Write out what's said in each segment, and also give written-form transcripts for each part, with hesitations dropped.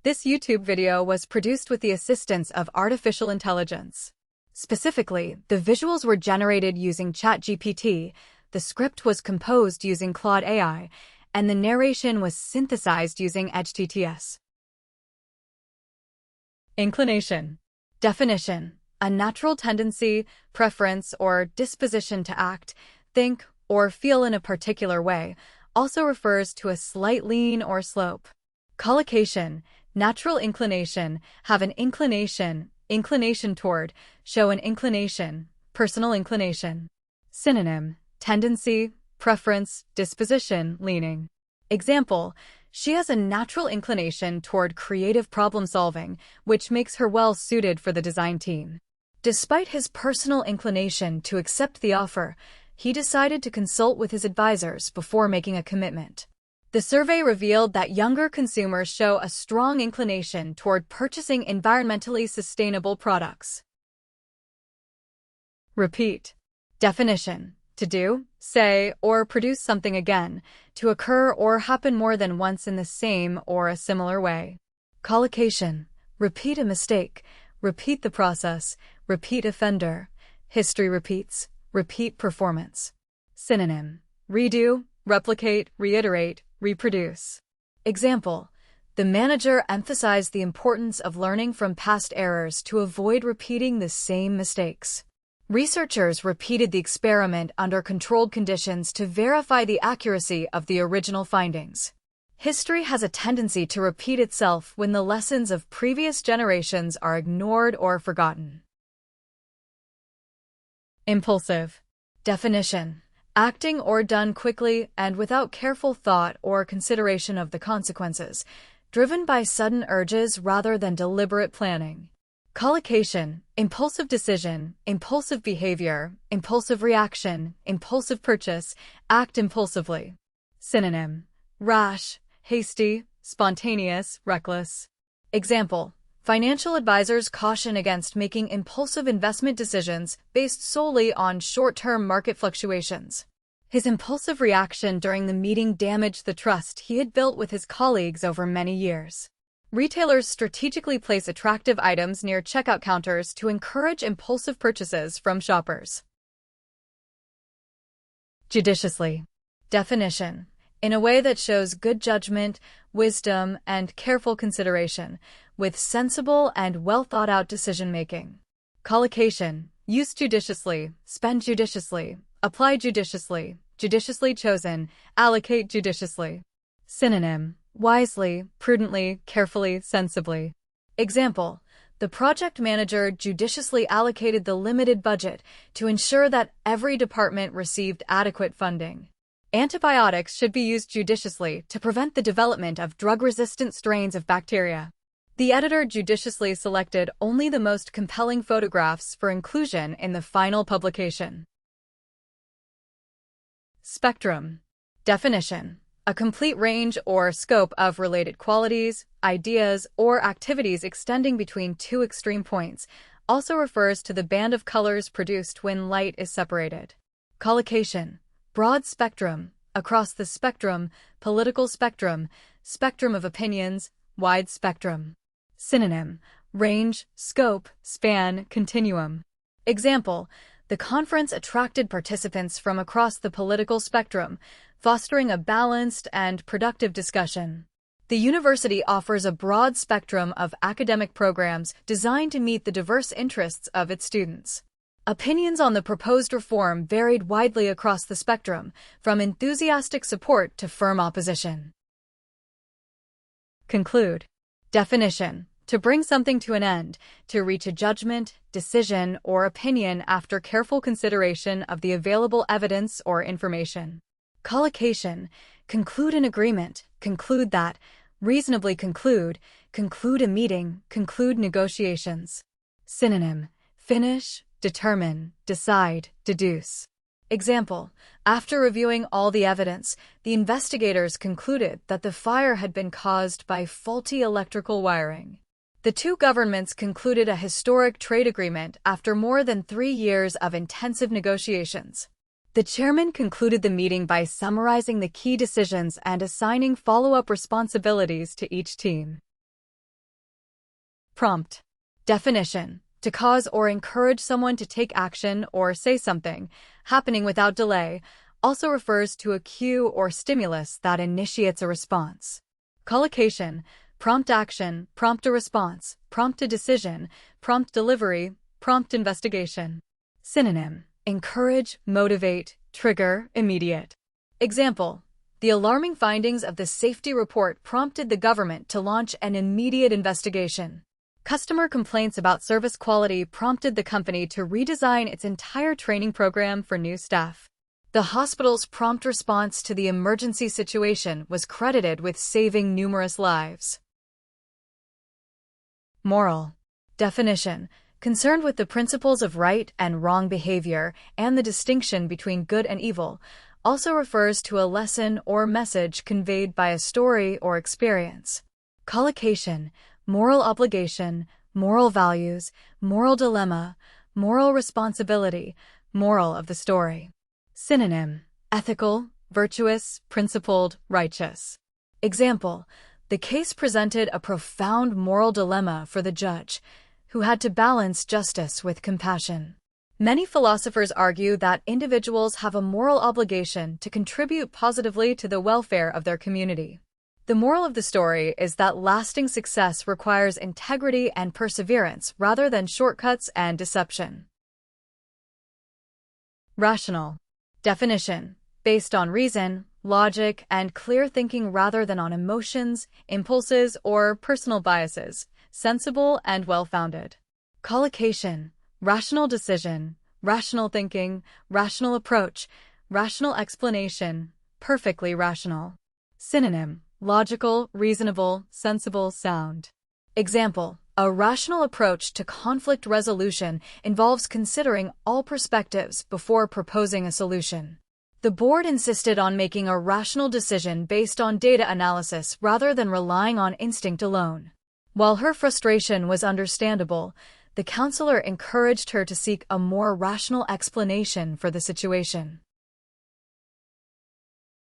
This YouTube video was produced with the assistance of artificial intelligence. Specifically, the visuals were generated using ChatGPT, the script was composed using Claude AI, and the narration was synthesized using Edge-TTS. Inclination. Definition: a natural tendency, preference, or disposition to act, think, or feel in a particular way, also refers to a slight lean or slope. Collocation: natural inclination, have an inclination, inclination toward, show an inclination, personal inclination. Synonym: tendency, preference, disposition, leaning. Example: she has a natural inclination toward creative problem-solving, which makes her well suited for the design team. Despite his personal inclination to accept the offer, he decided to consult with his advisors before making a commitment. The survey revealed that younger consumers show a strong inclination toward purchasing environmentally sustainable products. Repeat. Definition: to do, say, or produce something again, to occur or happen more than once in the same or a similar way. Collocation: repeat a mistake, repeat the process, repeat offender, history repeats, repeat performance. Synonym: redo, replicate, reiterate, reproduce. Example: the manager emphasized the importance of learning from past errors to avoid repeating the same mistakes. Researchers repeated the experiment under controlled conditions to verify the accuracy of the original findings. History has a tendency to repeat itself when the lessons of previous generations are ignored or forgotten. Impulsive. Definition: acting or done quickly and without careful thought or consideration of the consequences, driven by sudden urges rather than deliberate planning. Collocation: impulsive decision, impulsive behavior, impulsive reaction, impulsive purchase, act impulsively. Synonym: rash, hasty, spontaneous, reckless. Example: financial advisors caution against making impulsive investment decisions based solely on short-term market fluctuations. His impulsive reaction during the meeting damaged the trust he had built with his colleagues over many years. Retailers strategically place attractive items near checkout counters to encourage impulsive purchases from shoppers. Judiciously. Definition: in a way that shows good judgment, wisdom, and careful consideration, with sensible and well-thought-out decision-making. Collocation: use judiciously, spend judiciously, apply judiciously, judiciously chosen, allocate judiciously. Synonym: wisely, prudently, carefully, sensibly. Example: the project manager judiciously allocated the limited budget to ensure that every department received adequate funding. Antibiotics should be used judiciously to prevent the development of drug-resistant strains of bacteria. The editor judiciously selected only the most compelling photographs for inclusion in the final publication. Spectrum. Definition: a complete range or scope of related qualities, ideas, or activities extending between two extreme points, also refers to the band of colors produced when light is separated. Collocation: broad spectrum, across the spectrum, political spectrum, spectrum of opinions, wide spectrum. Synonym: range, scope, span, continuum. Example: the conference attracted participants from across the political spectrum, fostering a balanced and productive discussion. The university offers a broad spectrum of academic programs designed to meet the diverse interests of its students. Opinions on the proposed reform varied widely across the spectrum, from enthusiastic support to firm opposition. Conclude. Definition: to bring something to an end, to reach a judgment, decision, or opinion after careful consideration of the available evidence or information. Collocation: conclude an agreement, conclude that, reasonably conclude, conclude a meeting, conclude negotiations. Synonym: finish, determine, decide, deduce. Example: after reviewing all the evidence, the investigators concluded that the fire had been caused by faulty electrical wiring. The two governments concluded a historic trade agreement after more than 3 years of intensive negotiations. The chairman concluded the meeting by summarizing the key decisions and assigning follow-up responsibilities to each team. Prompt. Definition. To cause or encourage someone to take action or say something, happening without delay, also refers to a cue or stimulus that initiates a response. Collocation. Prompt action, prompt a response, prompt a decision, prompt delivery, prompt investigation. Synonym. Encourage, motivate, trigger, immediate. Example. The alarming findings of the safety report prompted the government to launch an immediate investigation. Customer complaints about service quality prompted the company to redesign its entire training program for new staff. The hospital's prompt response to the emergency situation was credited with saving numerous lives. Moral. Definition. Concerned with the principles of right and wrong behavior and the distinction between good and evil, also refers to a lesson or message conveyed by a story or experience. Collocation. Moral obligation, moral values, moral dilemma, moral responsibility, moral of the story. Synonym. Ethical, virtuous, principled, righteous. Example. The case presented a profound moral dilemma for the judge, who had to balance justice with compassion. Many philosophers argue that individuals have a moral obligation to contribute positively to the welfare of their community. The moral of the story is that lasting success requires integrity and perseverance rather than shortcuts and deception. Rational. Definition. Based on reason, logic, and clear thinking rather than on emotions, impulses, or personal biases, sensible and well-founded. Collocation. Rational decision, rational thinking, rational approach, rational explanation, perfectly rational. Synonym. Logical, reasonable, sensible, sound. Example. A rational approach to conflict resolution involves considering all perspectives before proposing a solution. The board insisted on making a rational decision based on data analysis rather than relying on instinct alone. While her frustration was understandable, the counselor encouraged her to seek a more rational explanation for the situation.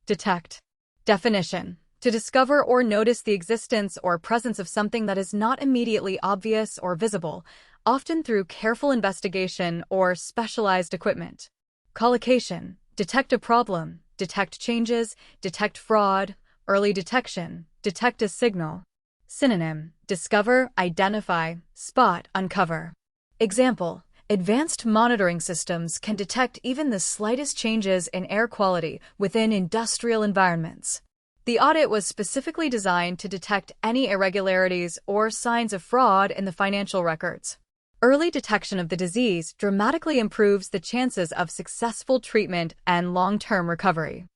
Detect. Definition. To discover or notice the existence or presence of something that is not immediately obvious or visible, often through careful investigation or specialized equipment. Collocation. Detect a problem, detect changes, detect fraud, early detection, detect a signal. Synonym. Discover, identify, spot, uncover. Example. Advanced monitoring systems can detect even the slightest changes in air quality within industrial environments. The audit was specifically designed to detect any irregularities or signs of fraud in the financial records. Early detection of the disease dramatically improves the chances of successful treatment and long-term recovery.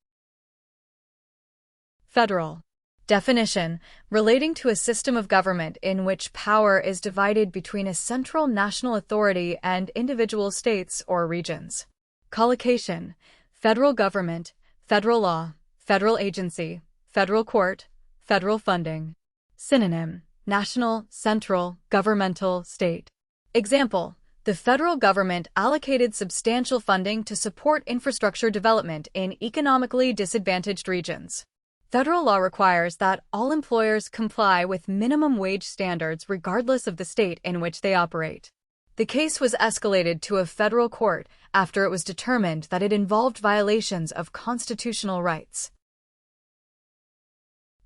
Federal. Definition. Relating to a system of government in which power is divided between a central national authority and individual states or regions. Collocation. Federal government, federal law, federal agency, federal court, federal funding. Synonym. National, central, governmental, state. Example. The federal government allocated substantial funding to support infrastructure development in economically disadvantaged regions. Federal law requires that all employers comply with minimum wage standards regardless of the state in which they operate. The case was escalated to a federal court after it was determined that it involved violations of constitutional rights.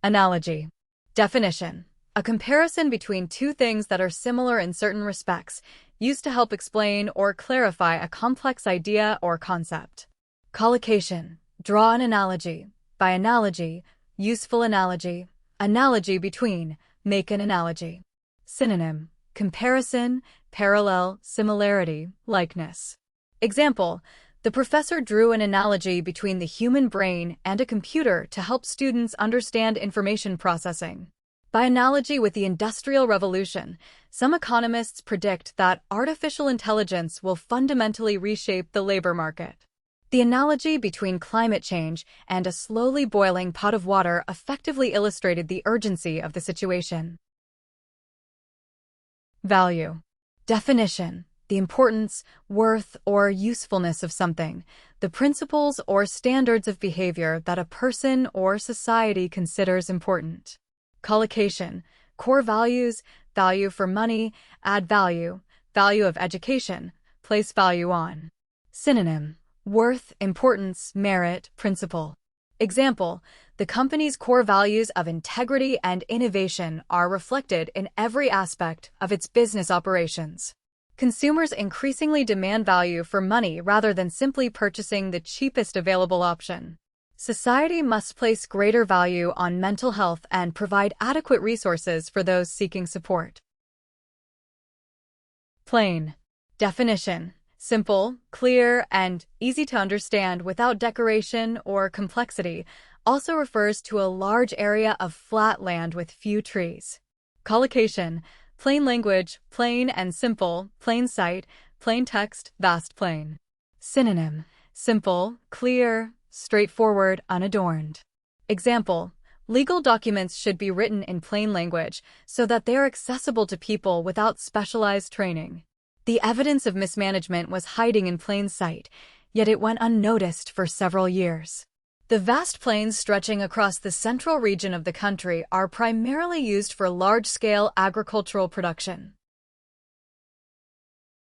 Analogy. Definition. A comparison between two things that are similar in certain respects, used to help explain or clarify a complex idea or concept. Collocation. Draw an analogy. By analogy, useful analogy, analogy between, make an analogy. Synonym. Comparison, parallel, similarity, likeness. Example. The professor drew an analogy between the human brain and a computer to help students understand information processing. By analogy with the Industrial Revolution, some economists predict that artificial intelligence will fundamentally reshape the labor market. The analogy between climate change and a slowly boiling pot of water effectively illustrated the urgency of the situation. Value. Definition. The importance, worth, or usefulness of something, the principles or standards of behavior that a person or society considers important. Collocation. Core values, value for money, add value, value of education, place value on. Synonym: worth, importance, merit, principle. Example: the company's core values of integrity and innovation are reflected in every aspect of its business operations. Consumers increasingly demand value for money rather than simply purchasing the cheapest available option. Society must place greater value on mental health and provide adequate resources for those seeking support. Plain. Definition: simple, clear, and easy to understand without decoration or complexity, also refers to a large area of flat land with few trees. Collocation: plain language, plain and simple, plain sight, plain text, vast plain. Synonym: simple, clear, straightforward, unadorned. Example: legal documents should be written in plain language so that they are accessible to people without specialized training. The evidence of mismanagement was hiding in plain sight, yet it went unnoticed for several years. The vast plains stretching across the central region of the country are primarily used for large-scale agricultural production.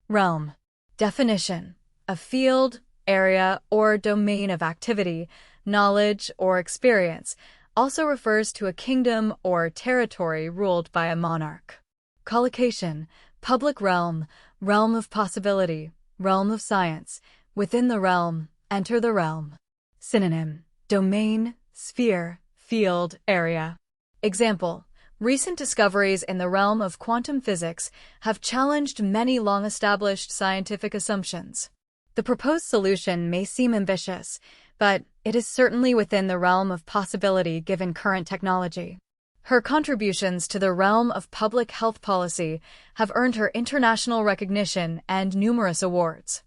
Realm. Definition: a field, area, or domain of activity, knowledge, or experience, also refers to a kingdom or territory ruled by a monarch. Collocation: public realm, realm of possibility, realm of science, within the realm, enter the realm. Synonym: domain, sphere, field, area. Example: recent discoveries in the realm of quantum physics have challenged many long-established scientific assumptions. The proposed solution may seem ambitious, but it is certainly within the realm of possibility given current technology. Her contributions to the realm of public health policy have earned her international recognition and numerous awards.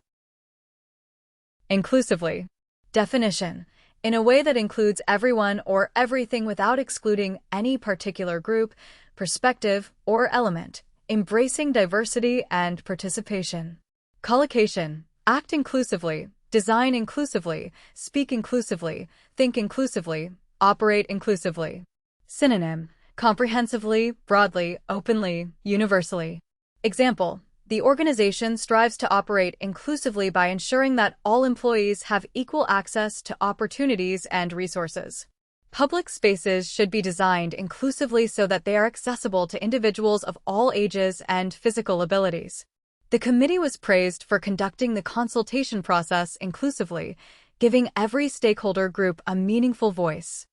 Inclusively. Definition: in a way that includes everyone or everything without excluding any particular group, perspective, or element, embracing diversity and participation. Collocation: act inclusively, design inclusively, speak inclusively, think inclusively, operate inclusively. Synonym: comprehensively, broadly, openly, universally. Example: the organization strives to operate inclusively by ensuring that all employees have equal access to opportunities and resources. Public spaces should be designed inclusively so that they are accessible to individuals of all ages and physical abilities. The committee was praised for conducting the consultation process inclusively, giving every stakeholder group a meaningful voice.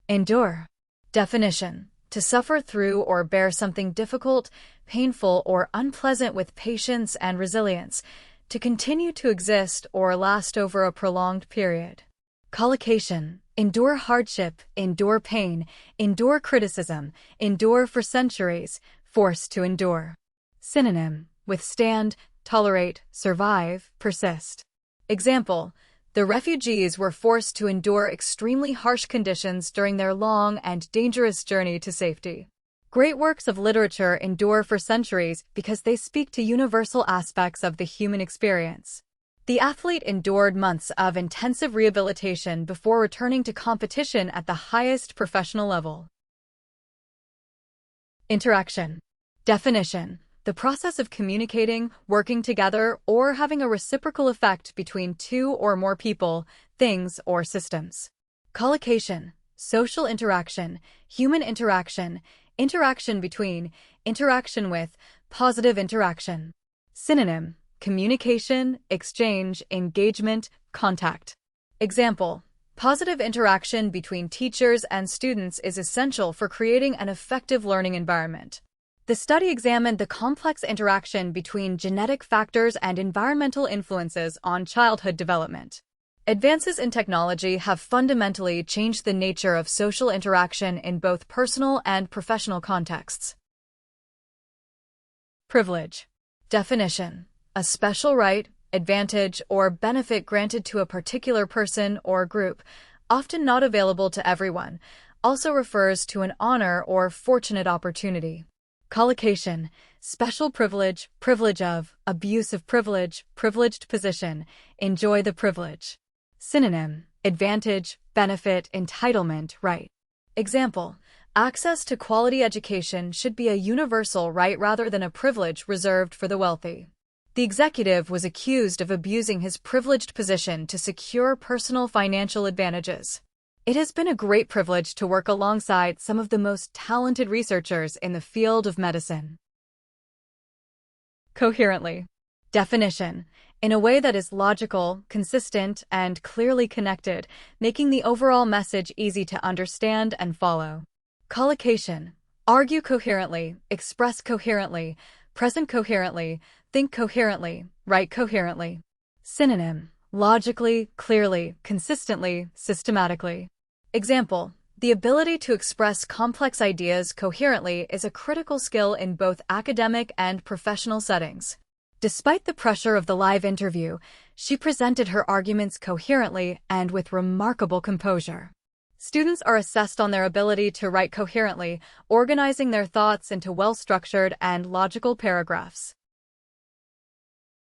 Endure. Definition: to suffer through or bear something difficult, painful, or unpleasant with patience and resilience, to continue to exist or last over a prolonged period. Collocation: endure hardship, endure pain, endure criticism, endure for centuries, force to endure. Synonym: withstand, tolerate, survive, persist. Example: the refugees were forced to endure extremely harsh conditions during their long and dangerous journey to safety. Great works of literature endure for centuries because they speak to universal aspects of the human experience. The athlete endured months of intensive rehabilitation before returning to competition at the highest professional level. Interaction. Definition: the process of communicating, working together, or having a reciprocal effect between two or more people, things, or systems. Collocation: social interaction, human interaction, interaction between, interaction with, positive interaction. Synonym: communication, exchange, engagement, contact. Example: positive interaction between teachers and students is essential for creating an effective learning environment. The study examined the complex interaction between genetic factors and environmental influences on childhood development. Advances in technology have fundamentally changed the nature of social interaction in both personal and professional contexts. Privilege. Definition: a special right, advantage, or benefit granted to a particular person or group, often not available to everyone, also refers to an honor or fortunate opportunity. Collocation: special privilege, privilege of, abuse of privilege, privileged position, enjoy the privilege. Synonym: advantage, benefit, entitlement, right. Example: Access to quality education should be a universal right rather than a privilege reserved for the wealthy. The executive was accused of abusing his privileged position to secure personal financial advantages. It has been a great privilege to work alongside some of the most talented researchers in the field of medicine. Coherently. Definition. In a way that is logical, consistent, and clearly connected, making the overall message easy to understand and follow. Collocation. Argue coherently, express coherently, present coherently, think coherently, write coherently. Synonym. Logically, clearly, consistently, systematically. Example. The ability to express complex ideas coherently is a critical skill in both academic and professional settings. Despite the pressure of the live interview, she presented her arguments coherently and with remarkable composure. Students are assessed on their ability to write coherently, organizing their thoughts into well-structured and logical paragraphs.